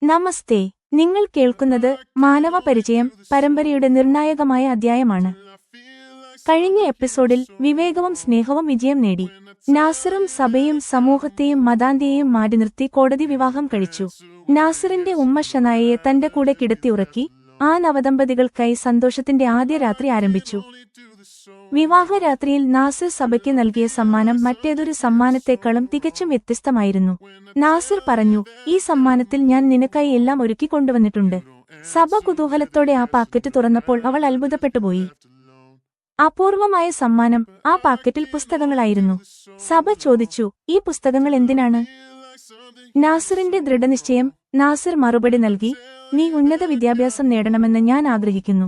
നമസ്തേ. നിങ്ങൾ കേൾക്കുന്നത് മാനവ പരിചയം പരമ്പരയുടെ നിർണായകമായ അധ്യായമാണ്. കഴിഞ്ഞ എപ്പിസോഡിൽ വിവേകവും സ്നേഹവും വിജയം നേടി. നാസിറും സഭയും സമൂഹത്തെയും മതാന്തിയെയും മാറ്റി നിർത്തി കോടതി വിവാഹം കഴിച്ചു. നാസിറിന്റെ ഉമ്മ ഷനായയെ തന്റെ കൂടെ കിടത്തി ഉറക്കി. ആ നവദമ്പതികൾക്കായി സന്തോഷത്തിന്റെ ആദ്യ രാത്രി ആരംഭിച്ചു. വിവാഹരാത്രിയിൽ നാസിർ സഭയ്ക്ക് നൽകിയ സമ്മാനം മറ്റേതൊരു സമ്മാനത്തെക്കാളും തികച്ചും വ്യത്യസ്തമായിരുന്നു. നാസിർ പറഞ്ഞു, "ഈ സമ്മാനത്തിൽ ഞാൻ നിനക്കായി എല്ലാം ഒരുക്കി കൊണ്ടുവന്നിട്ടുണ്ട്." സഭ കുതൂഹലത്തോടെ ആ പാക്കറ്റ് തുറന്നപ്പോൾ അവൾ അത്ഭുതപ്പെട്ടുപോയി. അപൂർവമായ സമ്മാനം ആ പാക്കറ്റിൽ പുസ്തകങ്ങളായിരുന്നു. സഭ ചോദിച്ചു, "ഈ പുസ്തകങ്ങൾ എന്തിനാണ്?" നാസിറിന്റെ ദൃഢനിശ്ചയം. നാസിർ മറുപടി നൽകി, "നീ ഉന്നത വിദ്യാഭ്യാസം നേടണമെന്ന് ഞാൻ ആഗ്രഹിക്കുന്നു.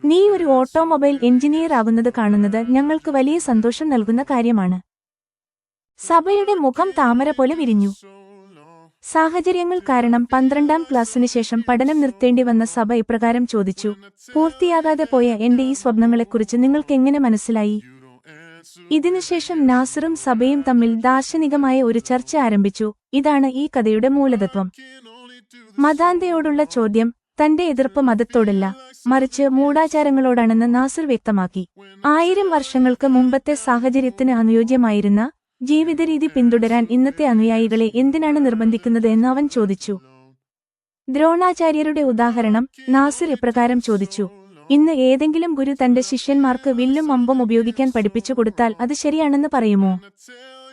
നീ ഒരു ഓട്ടോമൊബൈൽ എഞ്ചിനീയർ ആകുന്നത് കാണുന്നത് ഞങ്ങൾക്ക് വലിയ സന്തോഷം നൽകുന്ന കാര്യമാണ്." സഭയുടെ മുഖം താമര പോലെ വിരിഞ്ഞു. സാഹചര്യങ്ങൾ കാരണം 12ാം ക്ലാസ്സിന് ശേഷം പഠനം നിർത്തേണ്ടി വന്ന സഭ ഇപ്രകാരം ചോദിച്ചു, "പൂർത്തിയാകാതെ പോയ എന്റെ ഈ സ്വപ്നങ്ങളെക്കുറിച്ച് നിങ്ങൾക്കെങ്ങനെ മനസ്സിലായി?" ഇതിനുശേഷം നാസിറും സഭയും തമ്മിൽ ദാർശനികമായ ഒരു ചർച്ച ആരംഭിച്ചു. ഇതാണ് ഈ കഥയുടെ മൂലതത്വം. മതാന്തയോടുള്ള ചോദ്യം തന്റെ എതിർപ്പ് മതത്തോടല്ല, മറിച്ച് മൂഢാചാരങ്ങളോടാണെന്ന് നാസിർ വ്യക്തമാക്കി. 1000 വർഷങ്ങൾക്ക് മുമ്പത്തെ സാഹചര്യത്തിന് അനുയോജ്യമായിരുന്ന ജീവിതരീതി പിന്തുടരാൻ ഇന്നത്തെ അനുയായികളെ എന്തിനാണ് നിർബന്ധിക്കുന്നത് എന്ന് അവൻ ചോദിച്ചു. ദ്രോണാചാര്യരുടെ ഉദാഹരണം നാസിർ ഇപ്രകാരം ചോദിച്ചു, "ഇന്ന് ഏതെങ്കിലും ഗുരു തന്റെ ശിഷ്യന്മാർക്ക് വില്ലും അമ്പും ഉപയോഗിക്കാൻ പഠിപ്പിച്ചു കൊടുത്താൽ അത് ശരിയാണെന്ന് പറയുമോ?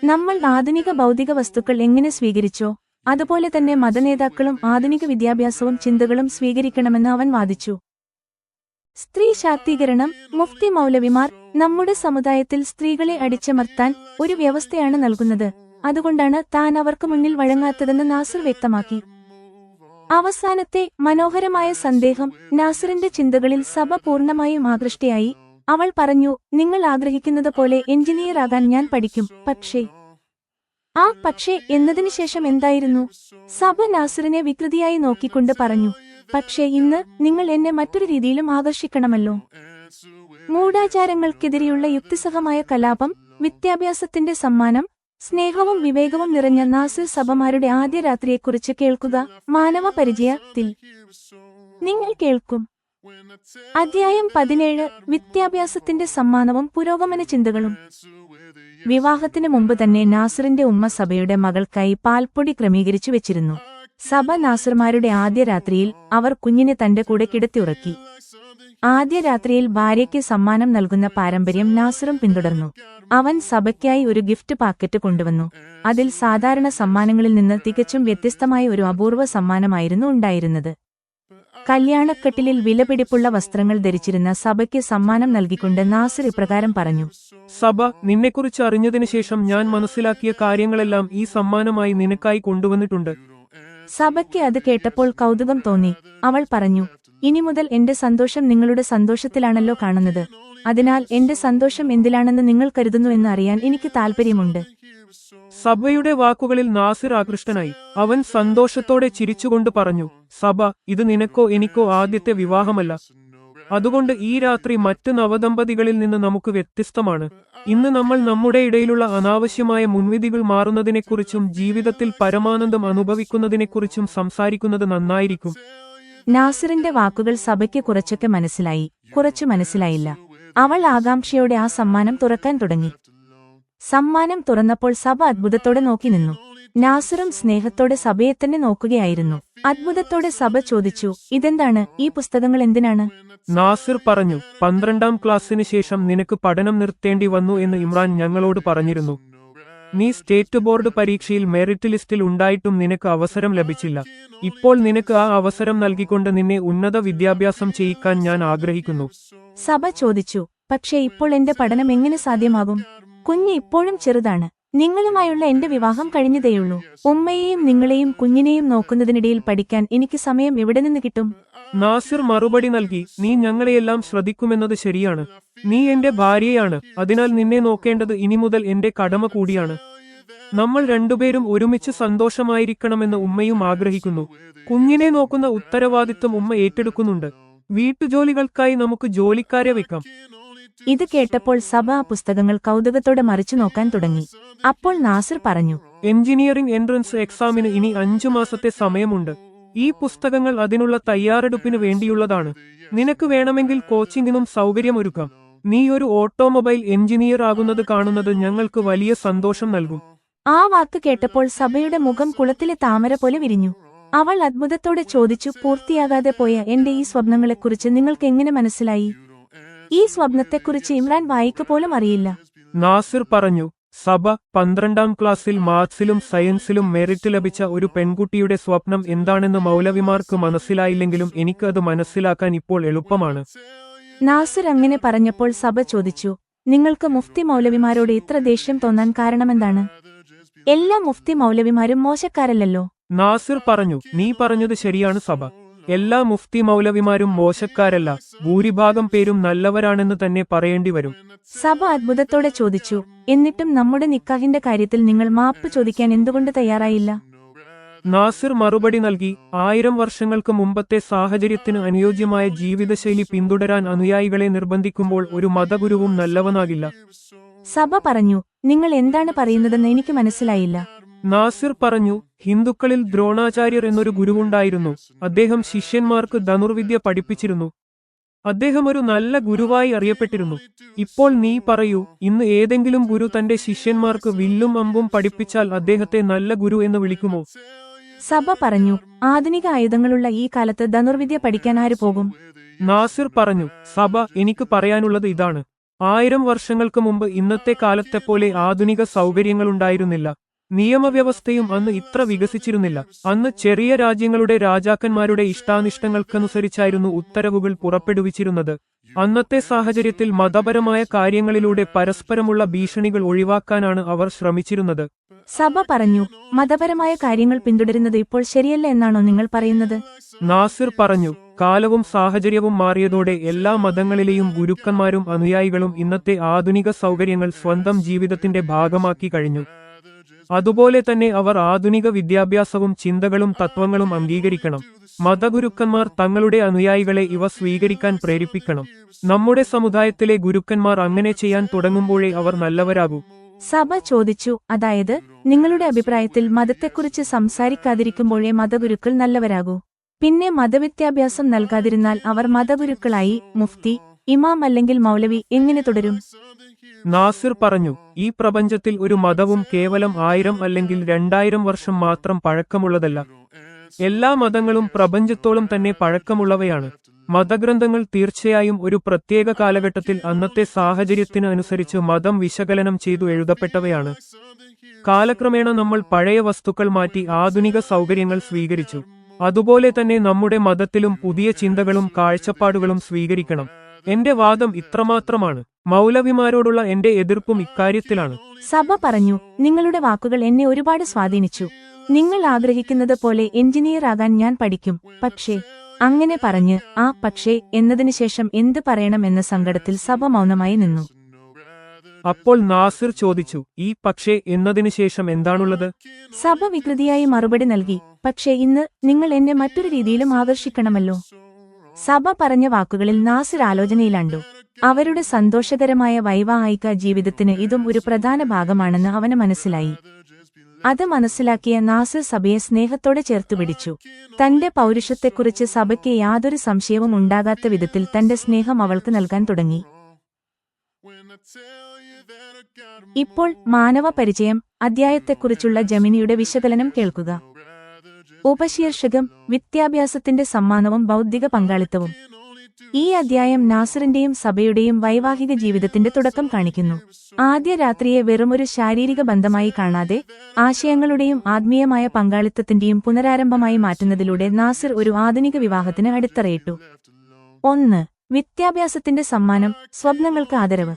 നമ്മൾ ആധുനിക ഭൗതിക വസ്തുക്കൾ എങ്ങനെ സ്വീകരിച്ചോ അതുപോലെ തന്നെ മതനേതാക്കളും ആധുനിക വിദ്യാഭ്യാസവും ചിന്തകളും സ്വീകരിക്കണമെന്ന് അവൻ വാദിച്ചു. സ്ത്രീ ശാക്തീകരണം. മുഫ്തി മൗലവിമാർ നമ്മുടെ സമുദായത്തിൽ സ്ത്രീകളെ അടിച്ചമർത്താൻ ഒരു വ്യവസ്ഥയാണ് നൽകുന്നത്. അതുകൊണ്ടാണ് താൻ അവർക്ക് മുന്നിൽ വഴങ്ങാത്തതെന്ന് നാസിർ വ്യക്തമാക്കി. അവസാനത്തെ മനോഹരമായ സന്ദേഹം. നാസിറിന്റെ ചിന്തകളിൽ സഭ പൂർണ്ണമായും ആകൃഷ്ടയായി. അവൾ പറഞ്ഞു, "നിങ്ങൾ ആഗ്രഹിക്കുന്നത് പോലെ എഞ്ചിനീയർ ആകാൻ ഞാൻ പഠിക്കും. പക്ഷേ ആ പക്ഷേ എന്നതിനു ശേഷം എന്തായിരുന്നു?" സഭ നാസിറിനെ വികൃതിയായി നോക്കിക്കൊണ്ട് പറഞ്ഞു, "പക്ഷേ ഇന്ന് നിങ്ങൾ എന്നെ മറ്റൊരു രീതിയിലും ആകർഷിക്കണമല്ലോ." മൂഢാചാരങ്ങൾക്കെതിരെയുള്ള യുക്തിസഹമായ കലാപം. വിദ്യാഭ്യാസത്തിന്റെ സമ്മാനം. സ്നേഹവും വിവേകവും നിറഞ്ഞ നാസിർ സഭമാരുടെ ആദ്യ രാത്രിയെക്കുറിച്ച് കേൾക്കുക മാനവ പരിചയത്തിൽ. നിങ്ങൾ കേൾക്കും. അധ്യായം 17. വിദ്യാഭ്യാസത്തിന്റെ സമ്മാനവും പുരോഗമന ചിന്തകളും. വിവാഹത്തിന് മുമ്പ് തന്നെ നാസിറിന്റെ ഉമ്മ സഭയുടെ മകൾക്കായി പാൽപ്പൊടി ക്രമീകരിച്ചു വെച്ചിരുന്നു. സഭ നാസിർമാരുടെ ആദ്യ രാത്രിയിൽ അവർ കുഞ്ഞിനെ തന്റെ കൂടെ കിടത്തിയുറക്കി. ആദ്യ രാത്രിയിൽ ഭാര്യയ്ക്ക് സമ്മാനം നൽകുന്ന പാരമ്പര്യം നാസിറും പിന്തുടർന്നു. അവൻ സഭയ്ക്കായി ഒരു ഗിഫ്റ്റ് പാക്കറ്റ് കൊണ്ടുവന്നു. അതിൽ സാധാരണ സമ്മാനങ്ങളിൽ നിന്ന് തികച്ചും വ്യത്യസ്തമായ ഒരു അപൂർവ സമ്മാനമായിരുന്നു ഉണ്ടായിരുന്നത്. കല്യാണക്കെട്ടിലിൽ വിലപിടിപ്പുള്ള വസ്ത്രങ്ങൾ ധരിച്ചിരുന്ന സഭയ്ക്ക് സമ്മാനം നൽകിക്കൊണ്ട് നാസിർ ഇപ്രകാരം പറഞ്ഞു, "സഭ, നിന്നെക്കുറിച്ച് അറിഞ്ഞതിനു ശേഷം ഞാൻ മനസ്സിലാക്കിയ കാര്യങ്ങളെല്ലാം ഈ സമ്മാനമായി നിനക്കായി കൊണ്ടുവന്നിട്ടുണ്ട്." സഭയ്ക്ക് അത് കേട്ടപ്പോൾ കൗതുകം തോന്നി. അവൾ പറഞ്ഞു, "ഇനി മുതൽ എന്റെ സന്തോഷം നിങ്ങളുടെ സന്തോഷത്തിലാണല്ലോ കാണുന്നത്. അതിനാൽ എന്റെ സന്തോഷം എന്തിലാണെന്ന് നിങ്ങൾ കരുതുന്നു എന്ന് അറിയാൻ എനിക്ക് താൽപ്പര്യമുണ്ട്." സഭയുടെ വാക്കുകളിൽ നാസിർ ആകൃഷ്ടനായി. അവൻ സന്തോഷത്തോടെ ചിരിച്ചുകൊണ്ട് പറഞ്ഞു, "സഭ, ഇത് നിനക്കോ എനിക്കോ ആദ്യത്തെ വിവാഹമല്ല. അതുകൊണ്ട് ഈ രാത്രി മറ്റ് നവദമ്പതികളിൽ നിന്ന് നമുക്ക് വ്യത്യസ്തമാണ്. ഇന്ന് നമ്മൾ നമ്മുടെ ഇടയിലുള്ള അനാവശ്യമായ മുൻവിധികൾ മാറുന്നതിനെക്കുറിച്ചും ജീവിതത്തിൽ പരമാനന്ദം അനുഭവിക്കുന്നതിനെക്കുറിച്ചും സംസാരിക്കുന്നത് നന്നായിരിക്കും." നാസിറിന്റെ വാക്കുകൾ സഭയ്ക്ക് കുറച്ചൊക്കെ മനസ്സിലായി, കുറച്ചു മനസ്സിലായില്ല. അവൾ ആകാംക്ഷയോടെ ആ സമ്മാനം തുറക്കാൻ തുടങ്ങി. സമ്മാനം തുറന്നപ്പോൾ സഭ അത്ഭുതത്തോടെ നോക്കി നിന്നു. നാസിറും സ്നേഹത്തോടെ സഭയെ തന്നെ നോക്കുകയായിരുന്നു. അത്ഭുതത്തോടെ സഭ ചോദിച്ചു, "ഇതെന്താണ്? ഈ പുസ്തകങ്ങൾ എന്തിനാണ്?" നാസിർ പറഞ്ഞു, "12ാം ക്ലാസ്സിന് ശേഷം നിനക്ക് പഠനം നിർത്തേണ്ടി വന്നു എന്ന് ഇമ്രാൻ ഞങ്ങളോട് പറഞ്ഞിരുന്നു. നീ സ്റ്റേറ്റ് ബോർഡ് പരീക്ഷയിൽ മെറിറ്റ് ലിസ്റ്റിൽ ഉണ്ടായിട്ടും നിനക്ക് അവസരം ലഭിച്ചില്ല. ഇപ്പോൾ നിനക്ക് ആ അവസരം നൽകിക്കൊണ്ട് നിന്നെ ഉന്നത വിദ്യാഭ്യാസം ചെയ്യിക്കാൻ ഞാൻ ആഗ്രഹിക്കുന്നു." സഭ ചോദിച്ചു, "പക്ഷേ ഇപ്പോൾ എന്റെ പഠനം എങ്ങനെ സാധ്യമാകും? കുഞ്ഞ് ഇപ്പോഴും ചെറുതാണ്. നിങ്ങളുമായുള്ള എന്റെ വിവാഹം കഴിഞ്ഞതേയുള്ളൂ. ഉമ്മയെയും നിങ്ങളെയും കുഞ്ഞിനെയും നോക്കുന്നതിനിടയിൽ പഠിക്കാൻ എനിക്ക് സമയം എവിടെ നിന്ന് കിട്ടും?" നാസിർ മറുപടി നൽകി, "നീ ഞങ്ങളെയെല്ലാം ശ്രദ്ധിക്കുമെന്നത് ശരിയാണ്. നീ എന്റെ ഭാര്യയാണ്. അതിനാൽ നിന്നെ നോക്കേണ്ടത് ഇനി മുതൽ എന്റെ കടമ കൂടിയാണ്. നമ്മൾ രണ്ടുപേരും ഒരുമിച്ച് സന്തോഷമായിരിക്കണമെന്ന് ഉമ്മയും ആഗ്രഹിക്കുന്നു. കുഞ്ഞിനെ നോക്കുന്ന ഉത്തരവാദിത്വം ഉമ്മ ഏറ്റെടുക്കുന്നുണ്ട്. വീട്ടുജോലികൾക്കായി നമുക്ക് ജോലിക്കാരെ വെക്കാം." ഇത് കേട്ടപ്പോൾ സഭ ആ പുസ്തകങ്ങൾ കൗതുകത്തോടെ മറിച്ചു നോക്കാൻ തുടങ്ങി. അപ്പോൾ നാസിർ പറഞ്ഞു, എഞ്ചിനീയറിംഗ് എൻട്രൻസ് എക്സാമിന് ഇനി 5 മാസത്തെ സമയമുണ്ട്. ഈ പുസ്തകങ്ങൾ അതിനുള്ള തയ്യാറെടുപ്പിന് വേണ്ടിയുള്ളതാണ്. നിനക്ക് വേണമെങ്കിൽ കോച്ചിങ്ങിനും സൗകര്യമൊരുക്കാം. നീ ഒരു ഓട്ടോമൊബൈൽ എഞ്ചിനീയർ ആകുന്നത് കാണുന്നത് ഞങ്ങൾക്ക് വലിയ സന്തോഷം നൽകും. ആ വാക്ക് കേട്ടപ്പോൾ സഭയുടെ മുഖം കുളത്തിലെ താമര പോലെ വിരിഞ്ഞു. അവൾ അത്ഭുതത്തോടെ ചോദിച്ചു, പൂർത്തിയാകാതെ പോയ എന്റെ ഈ സ്വപ്നങ്ങളെക്കുറിച്ച് നിങ്ങൾക്ക് എങ്ങനെ മനസ്സിലായി? ഈ സ്വപ്നത്തെക്കുറിച്ച് ഇമ്രാൻ വായിക്ക പോലും അറിയില്ല. നാസിർ പറഞ്ഞു, സഭ 12ാം ക്ലാസ്സിൽ മാത്സിലും സയൻസിലും മെറിറ്റ് ലഭിച്ച ഒരു പെൺകുട്ടിയുടെ സ്വപ്നം എന്താണെന്ന് മൗലവിമാർക്ക് മനസ്സിലായില്ലെങ്കിലും എനിക്ക് അത് മനസ്സിലാക്കാൻ ഇപ്പോൾ എളുപ്പമാണ്. നാസിർ അങ്ങനെ പറഞ്ഞപ്പോൾ സഭ ചോദിച്ചു, നിങ്ങൾക്ക് മുഫ്തി മൗലവിമാരോട് ഇത്ര ദേഷ്യം തോന്നാൻ കാരണമെന്താണ്? എല്ലാ മുഫ്തി മൗലവിമാരും മോശക്കാരല്ലല്ലോ. നാസിർ പറഞ്ഞു, നീ പറഞ്ഞത് ശരിയാണ് സഭ. എല്ലാ മുഫ്തി മൗലവിമാരും മോശക്കാരല്ല, ഭൂരിഭാഗം പേരും നല്ലവരാണെന്ന് തന്നെ പറയേണ്ടി വരും. സഭ അത്ഭുതത്തോടെ ചോദിച്ചു, എന്നിട്ടും നമ്മുടെ നിക്കാഹിന്റെ കാര്യത്തിൽ നിങ്ങൾ മാപ്പ് ചോദിക്കാൻ എന്തുകൊണ്ട് തയ്യാറായില്ല? നാസിർ മറുപടി നൽകി, 1000 വർഷങ്ങൾക്ക് മുമ്പത്തെ സാഹചര്യത്തിന് അനുയോജ്യമായ ജീവിതശൈലി പിന്തുടരാൻ അനുയായികളെ നിർബന്ധിക്കുമ്പോൾ ഒരു മതഗുരുവും നല്ലവനാകില്ല. സഭ പറഞ്ഞു, നിങ്ങൾ എന്താണ് പറയുന്നതെന്ന് എനിക്ക് മനസ്സിലായില്ല. നാസിർ പറഞ്ഞു, ഹിന്ദുക്കളിൽ ദ്രോണാചാര്യർ എന്നൊരു ഗുരുവുണ്ടായിരുന്നു. അദ്ദേഹം ശിഷ്യന്മാർക്ക് ധനുർവിദ്യ പഠിപ്പിച്ചിരുന്നു. അദ്ദേഹം ഒരു നല്ല ഗുരുവായി അറിയപ്പെട്ടിരുന്നു. ഇപ്പോൾ നീ പറയൂ, ഇന്ന് ഏതെങ്കിലും ഗുരു തന്റെ ശിഷ്യന്മാർക്ക് വില്ലും അമ്പും പഠിപ്പിച്ചാൽ അദ്ദേഹത്തെ നല്ല ഗുരു എന്ന് വിളിക്കുമോ? സഭ പറഞ്ഞു, ആധുനിക ആയുധങ്ങളുള്ള ഈ കാലത്ത് ധനുർവിദ്യ പഠിക്കാൻ ആര് പോകും? നാസിർ പറഞ്ഞു, സഭ, എനിക്ക് പറയാനുള്ളത് ഇതാണ്. 1000 വർഷങ്ങൾക്ക് മുമ്പ് ഇന്നത്തെ കാലത്തെപ്പോലെ ആധുനിക സൗകര്യങ്ങളുണ്ടായിരുന്നില്ല. നിയമവ്യവസ്ഥയും അന്ന് ഇത്ര വികസിച്ചിരുന്നില്ല. അന്ന് ചെറിയ രാജ്യങ്ങളുടെ രാജാക്കന്മാരുടെ ഇഷ്ടാനിഷ്ടങ്ങൾക്കനുസരിച്ചായിരുന്നു ഉത്തരവുകൾ പുറപ്പെടുവിച്ചിരുന്നത്. അന്നത്തെ സാഹചര്യത്തിൽ മതപരമായ കാര്യങ്ങളിലൂടെ പരസ്പരമുള്ള ഭീഷണികൾ ഒഴിവാക്കാനാണ് അവർ ശ്രമിച്ചിരുന്നത്. സഭ പറഞ്ഞു, മതപരമായ കാര്യങ്ങൾ പിന്തുടരുന്നത് ഇപ്പോൾ ശരിയല്ല എന്നാണോ നിങ്ങൾ പറയുന്നത്? നാസിർ പറഞ്ഞു, കാലവും സാഹചര്യവും മാറിയതോടെ എല്ലാ മതങ്ങളിലെയും ഗുരുക്കന്മാരും അനുയായികളും ഇന്നത്തെ ആധുനിക സൗകര്യങ്ങൾ സ്വന്തം ജീവിതത്തിന്റെ ഭാഗമാക്കി കഴിഞ്ഞു. അതുപോലെ തന്നെ അവർ ആധുനിക വിദ്യാഭ്യാസവും ചിന്തകളും തത്വങ്ങളും അംഗീകരിക്കണം. മതഗുരുക്കന്മാർ തങ്ങളുടെ അനുയായികളെ ഇവ സ്വീകരിക്കാൻ പ്രേരിപ്പിക്കണം. നമ്മുടെ സമുദായത്തിലെ ഗുരുക്കന്മാർ അങ്ങനെ ചെയ്യാൻ തുടങ്ങുമ്പോഴേ അവർ നല്ലവരാകൂ. സഭ ചോദിച്ചു, അതായത് നിങ്ങളുടെ അഭിപ്രായത്തിൽ മതത്തെക്കുറിച്ച് സംസാരിക്കാതിരിക്കുമ്പോഴേ മതഗുരുക്കൾ നല്ലവരാകൂ? പിന്നെ മതവിദ്യാഭ്യാസം നൽകാതിരുന്നാൽ അവർ മതഗുരുക്കളായി മുഫ്തി, ഇമാം അല്ലെങ്കിൽ മൗലവി എങ്ങനെ തുടരും? നാസിർ പറഞ്ഞു, ഈ പ്രപഞ്ചത്തിൽ ഒരു മതവും കേവലം 1000 അല്ലെങ്കിൽ 2000 വർഷം മാത്രം പഴക്കമുള്ളതല്ല. എല്ലാ മതങ്ങളും പ്രപഞ്ചത്തോളം തന്നെ പഴക്കമുള്ളവയാണ്. മതഗ്രന്ഥങ്ങൾ തീർച്ചയായും ഒരു പ്രത്യേക കാലഘട്ടത്തിൽ അന്നത്തെ സാഹചര്യത്തിന് അനുസരിച്ച് മതം വിശകലനം ചെയ്തു എഴുതപ്പെട്ടവയാണ്. കാലക്രമേണ നമ്മൾ പഴയ വസ്തുക്കൾ മാറ്റി ആധുനിക സൗകര്യങ്ങൾ സ്വീകരിച്ചു. അതുപോലെ തന്നെ നമ്മുടെ മതത്തിലും പുതിയ ചിന്തകളും കാഴ്ചപ്പാടുകളും സ്വീകരിക്കണം. എന്റെ വാദം ഇത്രമാത്രമാണ്. മൗലവിമാരോടുള്ള എന്റെ എതിർപ്പും ഇക്കാര്യത്തിലാണ്. സഭ പറഞ്ഞു, നിങ്ങളുടെ വാക്കുകൾ എന്നെ ഒരുപാട് സ്വാധീനിച്ചു. നിങ്ങൾ ആഗ്രഹിക്കുന്നത് പോലെ എഞ്ചിനീയർ ആകാൻ ഞാൻ പഠിക്കും. പക്ഷേ അങ്ങനെ പറഞ്ഞ് ആ പക്ഷേ എന്നതിനു ശേഷം എന്ത് പറയണം എന്ന സങ്കടത്തിൽ സഭ മൗനമായി നിന്നു. അപ്പോൾ നാസിർ ചോദിച്ചു, ഈ പക്ഷേ എന്നതിനു ശേഷം എന്താണുള്ളത്? സഭ വികൃതിയായി മറുപടി നൽകി, പക്ഷേ ഇന്ന് നിങ്ങൾ എന്നെ മറ്റൊരു രീതിയിലും ആകർഷിക്കണമല്ലോ. സഭ പറഞ്ഞ വാക്കുകളിൽ നാസിർ ആലോചനയിലാണ്ടു. അവരുടെ സന്തോഷകരമായ വൈവാഹിക ജീവിതത്തിന് ഇതും ഒരു പ്രധാന ഭാഗമാണെന്ന് അവന് മനസ്സിലായി. അത് മനസ്സിലാക്കിയ നാസിർ സഭയെ സ്നേഹത്തോടെ ചേർത്തുപിടിച്ചു. തന്റെ പൗരുഷത്തെക്കുറിച്ച് സഭയ്ക്ക് യാതൊരു സംശയവും ഉണ്ടാകാത്ത വിധത്തിൽ തന്റെ സ്നേഹം അവൾക്ക് നൽകാൻ തുടങ്ങി. ഇപ്പോൾ മാനവ പരിചയം അധ്യായത്തെക്കുറിച്ചുള്ള ജമിനിയുടെ വിശകലനം കേൾക്കുക. ഉപശീർഷകം വിദ്യാഭ്യാസത്തിന്റെ സമ്മാനവും ബൗദ്ധിക പങ്കാളിത്തവും. ഈ അധ്യായം നാസിറിന്റെയും സഭയുടെയും വൈവാഹിക ജീവിതത്തിന്റെ തുടക്കം കാണിക്കുന്നു. ആദ്യ രാത്രിയെ വെറുമൊരു ശാരീരിക ബന്ധമായി കാണാതെ ആശയങ്ങളുടെയും ആത്മീയമായ പങ്കാളിത്തത്തിന്റെയും പുനരാരംഭമായി മാറ്റുന്നതിലൂടെ നാസിർ ഒരു ആധുനിക വിവാഹത്തിന് അടിത്തറയിട്ടു. 1. വിദ്യാഭ്യാസത്തിന്റെ സമ്മാനം, സ്വപ്നങ്ങൾക്ക് ആദരവ്.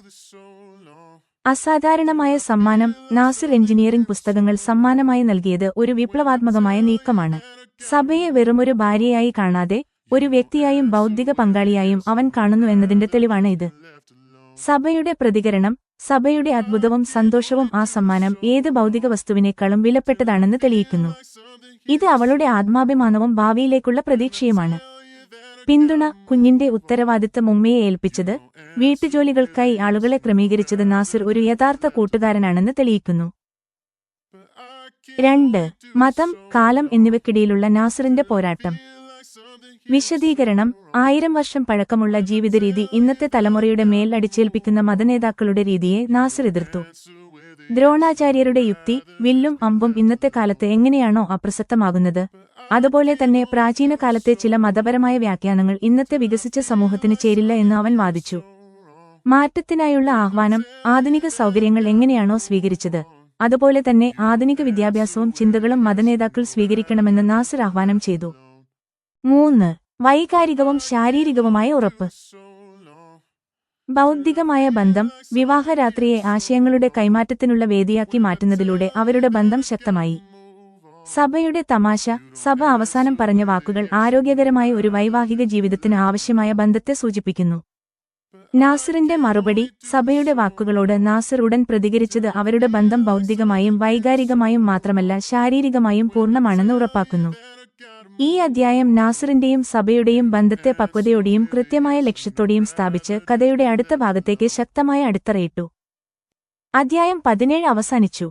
അസാധാരണമായ സമ്മാനം. നാസിർ എഞ്ചിനീയറിംഗ് പുസ്തകങ്ങൾ സമ്മാനമായി നൽകിയത് ഒരു വിപ്ലവാത്മകമായ നീക്കമാണ്. സഭയെ വെറുമൊരു ഭാര്യയായി കാണാതെ ഒരു വ്യക്തിയായും ബൗദ്ധിക പങ്കാളിയായും അവൻ കാണുന്നു എന്നതിന്റെ തെളിവാണ് ഇത്. സഭയുടെ പ്രതികരണം. സഭയുടെ അത്ഭുതവും സന്തോഷവും ആ സമ്മാനം ഏത് ഭൗതിക വസ്തുവിനേക്കാളും വിലപ്പെട്ടതാണെന്ന് തെളിയിക്കുന്നു. ഇത് അവളുടെ ആത്മാഭിമാനവും ഭാവിയിലേക്കുള്ള പ്രതീക്ഷയുമാണ്. പിന്തുണ. കുഞ്ഞിന്റെ ഉത്തരവാദിത്തം ഉമ്മയെ ഏൽപ്പിച്ചത്, വീട്ടുജോലികൾക്കായി ആളുകളെ ക്രമീകരിച്ചത് നാസിർ ഒരു യഥാർത്ഥ കൂട്ടുകാരനാണെന്ന് തെളിയിക്കുന്നു. 2. മതം, കാലം എന്നിവയ്ക്കിടയിലുള്ള നാസിറിന്റെ പോരാട്ടം. വിശദീകരണം: 1000 വർഷം പഴക്കമുള്ള ജീവിതരീതി ഇന്നത്തെ തലമുറയുടെ മേൽ അടിച്ചേൽപ്പിക്കുന്ന മതനേതാക്കളുടെ രീതിയെ നാസിർ എതിർത്തു. ദ്രോണാചാര്യരുടെ യുക്തി, വില്ലും അമ്പും ഇന്നത്തെ കാലത്ത് എങ്ങനെയാണോ അപ്രസക്തമാകുന്നത്, അതുപോലെ തന്നെ പ്രാചീന കാലത്തെ ചില മതപരമായ വ്യാഖ്യാനങ്ങൾ ഇന്നത്തെ വികസിച്ച സമൂഹത്തിന് ചേരില്ല എന്ന് അവൻ വാദിച്ചു. മാറ്റത്തിനായുള്ള ആഹ്വാനം: ആധുനിക സൗകര്യങ്ങൾ എങ്ങനെയാണോ സ്വീകരിച്ചത്, അതുപോലെ തന്നെ ആധുനിക വിദ്യാഭ്യാസവും ചിന്തകളും മതനേതാക്കൾ സ്വീകരിക്കണമെന്ന് നാസിർ ആഹ്വാനം ചെയ്തു. 3. വൈകാരികവും ശാരീരികവുമായ ഉറപ്പ്. ബൗദ്ധികമായ ബന്ധം: വിവാഹരാത്രിയെ ആശയങ്ങളുടെ കൈമാറ്റത്തിനുള്ള വേദിയാക്കി മാറ്റുന്നതിലൂടെ അവരുടെ ബന്ധം ശക്തമായി. സഭയുടെ തമാശ: സഭ അവസാനം പറഞ്ഞ വാക്കുകൾ ആരോഗ്യകരമായ ഒരു വൈവാഹിക ജീവിതത്തിന് ആവശ്യമായ ബന്ധത്തെ സൂചിപ്പിക്കുന്നു. നാസിറിന്റെ മറുപടി: സഭയുടെ വാക്കുകളോട് നാസിർ ഉടൻ പ്രതികരിച്ചത് അവരുടെ ബന്ധം ബൗദ്ധികമായും വൈകാരികമായും മാത്രമല്ല ശാരീരികമായും പൂർണ്ണമാണെന്ന് ഉറപ്പാക്കുന്നു. ഈ അധ്യായം നാസിറിന്റെയും സഭയുടെയും ബന്ധത്തെ പക്വതയോടെയും കൃത്യമായ ലക്ഷ്യത്തോടെയും സ്ഥാപിച്ച് കഥയുടെ അടുത്ത ഭാഗത്തേക്ക് ശക്തമായ അടിത്തറയിട്ടു. അധ്യായം 17 അവസാനിച്ചു.